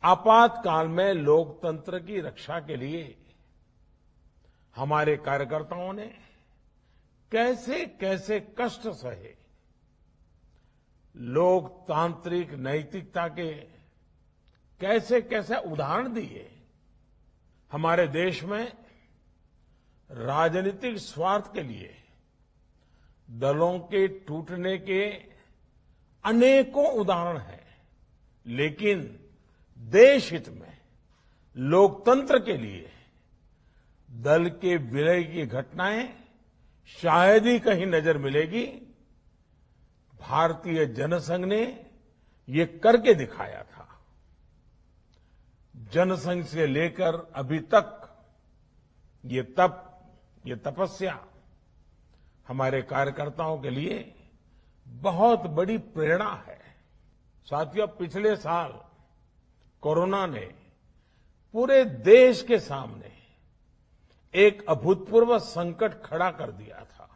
आपातकाल में लोकतंत्र की रक्षा के लिए हमारे कार्यकर्ताओं ने कैसे कैसे कष्ट सहे, लोकतांत्रिक नैतिकता के कैसे कैसे उदाहरण दिए। हमारे देश में राजनीतिक स्वार्थ के लिए दलों के टूटने के अनेकों उदाहरण हैं, लेकिन देश हित में लोकतंत्र के लिए दल के विलय की घटनाएं शायद ही कहीं नजर मिलेगी। भारतीय जनसंघ ने ये करके दिखाया था। जनसंघ से लेकर अभी तक ये तपस्या हमारे कार्यकर्ताओं के लिए बहुत बड़ी प्रेरणा है। साथियों, पिछले साल कोरोना ने पूरे देश के सामने एक अभूतपूर्व संकट खड़ा कर दिया था।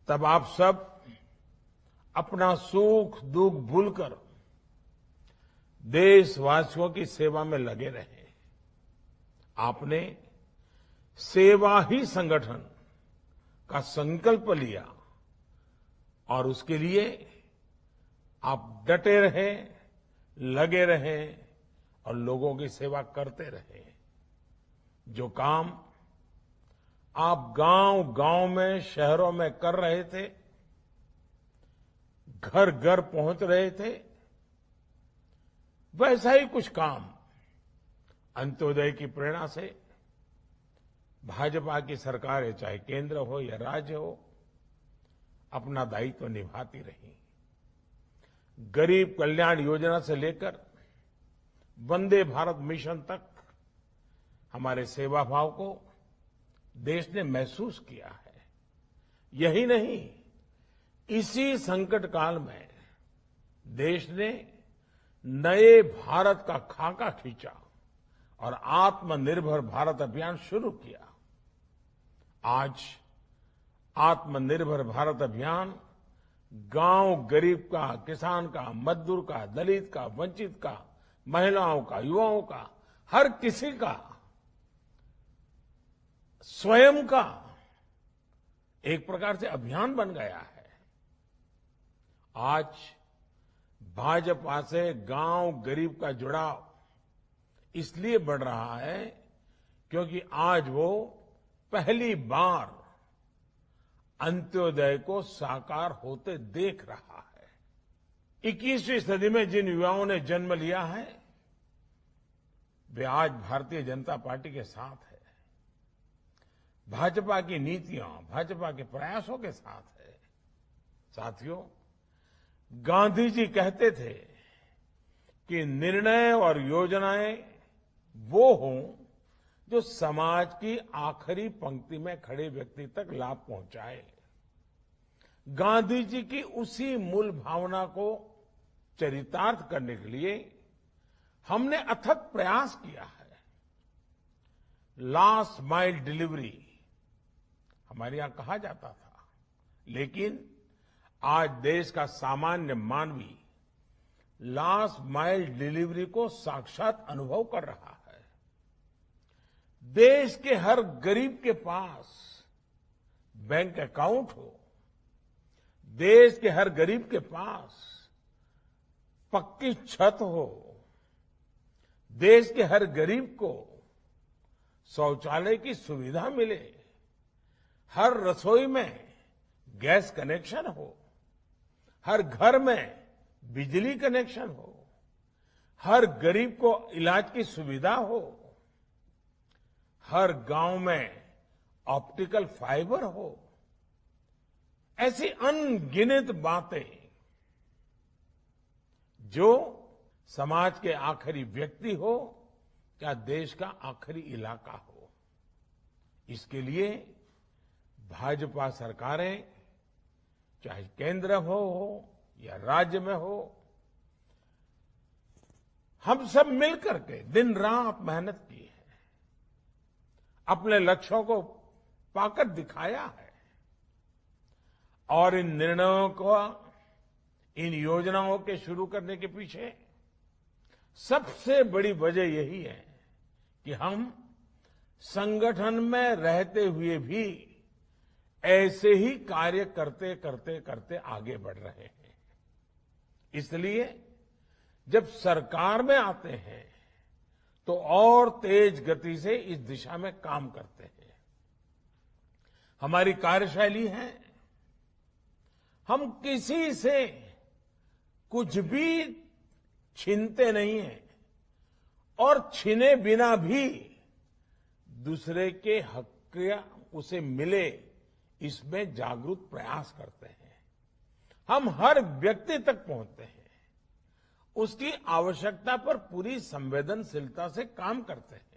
तब आप सब अपना सुख दुख भूलकर देशवासियों की सेवा में लगे रहे। आपने सेवा ही संगठन का संकल्प लिया और उसके लिए आप डटे रहे, लगे रहे और लोगों की सेवा करते रहे। जो काम आप गांव-गांव में, शहरों में कर रहे थे, घर घर पहुंच रहे थे, वैसा ही कुछ काम अंत्योदय की प्रेरणा से भाजपा की सरकारें, चाहे केंद्र हो या राज्य हो, अपना दायित्व निभाती रही। गरीब कल्याण योजना से लेकर वंदे भारत मिशन तक हमारे सेवा भाव को देश ने महसूस किया है। यही नहीं, इसी संकट काल में देश ने नए भारत का खाका खींचा और आत्मनिर्भर भारत अभियान शुरू किया। आज आत्मनिर्भर भारत अभियान गांव गरीब का, किसान का, मजदूर का, दलित का, वंचित का, महिलाओं का, युवाओं का, हर किसी का स्वयं का एक प्रकार से अभियान बन गया है। आज भाजपा से गांव गरीब का जुड़ाव इसलिए बढ़ रहा है क्योंकि आज वो पहली बार अंत्योदय को साकार होते देख रहा है। 21वीं सदी में जिन युवाओं ने जन्म लिया है, वे आज भारतीय जनता पार्टी के साथ है, भाजपा की नीतियां, भाजपा के प्रयासों के साथ है। साथियों, गांधी जी कहते थे कि निर्णय और योजनाएं वो हों जो समाज की आखिरी पंक्ति में खड़े व्यक्ति तक लाभ पहुंचाए। गांधी जी की उसी मूल भावना को चरितार्थ करने के लिए हमने अथक प्रयास किया है। लास्ट माइल डिलीवरी हमारे यहां कहा जाता था, लेकिन आज देश का सामान्य मानवी लास्ट माइल डिलीवरी को साक्षात अनुभव कर रहा है। देश के हर गरीब के पास बैंक अकाउंट हो, देश के हर गरीब के पास पक्की छत हो, देश के हर गरीब को शौचालय की सुविधा मिले, हर रसोई में गैस कनेक्शन हो, हर घर में बिजली कनेक्शन हो, हर गरीब को इलाज की सुविधा हो, हर गांव में ऑप्टिकल फाइबर हो। ऐसी अनगिनत बातें जो समाज के आखिरी व्यक्ति हो या देश का आखिरी इलाका हो, इसके लिए भाजपा सरकारें, चाहे केंद्र हो या राज्य में हो, हम सब मिलकर के दिन रात मेहनत की है, अपने लक्ष्यों को पाकर दिखाया है। और इन निर्णयों को, इन योजनाओं के शुरू करने के पीछे सबसे बड़ी वजह यही है कि हम संगठन में रहते हुए भी ऐसे ही कार्य करते करते करते आगे बढ़ रहे हैं। इसलिए जब सरकार में आते हैं तो और तेज गति से इस दिशा में काम करते हैं। हमारी कार्यशैली है, हम किसी से कुछ भी छीनते नहीं हैं और छीने बिना भी दूसरे के हक उसे मिले, इसमें जागरूक प्रयास करते हैं। हम हर व्यक्ति तक पहुंचते हैं, उसकी आवश्यकता पर पूरी संवेदनशीलता से काम करते हैं।